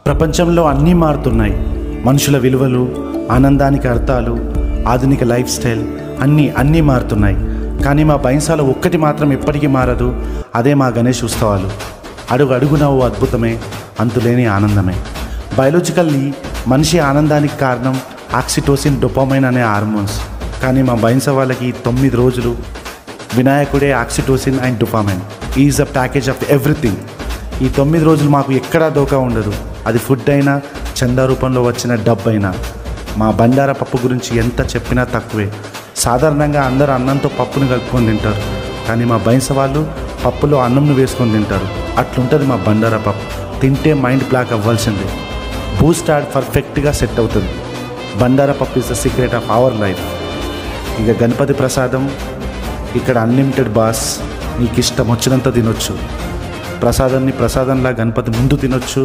ప్రపంచంలో అన్నీ మారుతున్నాయి. మనుషుల విలువలు, ఆనందానికి అర్థాలు, ఆధునిక లైఫ్ స్టైల్ అన్నీ మారుతున్నాయి. కానీ మా బైన్సాలో ఒక్కటి మాత్రం ఎప్పటికీ మారదు. అదే మా గణేష్ ఉత్సవాలు. అడుగు అడుగున ఓ అద్భుతమే, అంతులేని ఆనందమే. బయాలజికల్లీ మనిషి ఆనందానికి కారణం ఆక్సిటోసిన్, డోపామైన్ అనే హార్మోన్స్. కానీ మా బైన్స వాళ్ళకి 9 రోజులు వినాయకుడే oxytocin and dopamine. Is a package of everything. ఈ 9 రోజులు మాకు ఎక్కడా దోకా ఉండదు. అది ఫుడ్ అయినా, చందా రూపంలో వచ్చిన డబ్బు అయినా. మా బండారా పప్పు గురించి ఎంత చెప్పినా తక్కువే. సాధారణంగా అందరూ అన్నంతో పప్పును కలుపుకొని తింటారు. కానీ మా బైన్స వాళ్ళు పప్పులో అన్నంను వేసుకొని తింటారు. అట్లుంటుంది మా బండారా పప్పు. తింటే మైండ్ బ్లాక్ అవ్వాల్సిందే. బూస్ట్ యాడ్ పర్ఫెక్ట్గా సెట్ అవుతుంది. బండారా పప్పు is the secret of our life. ఇక గణపతి ప్రసాదం ఇక్కడ అన్లిమిటెడ్ బాస్. నీకు ఇష్టం వచ్చినంత తినొచ్చు. ప్రసాదాన్ని ప్రసాదంలా గణపతి ముందు తినొచ్చు.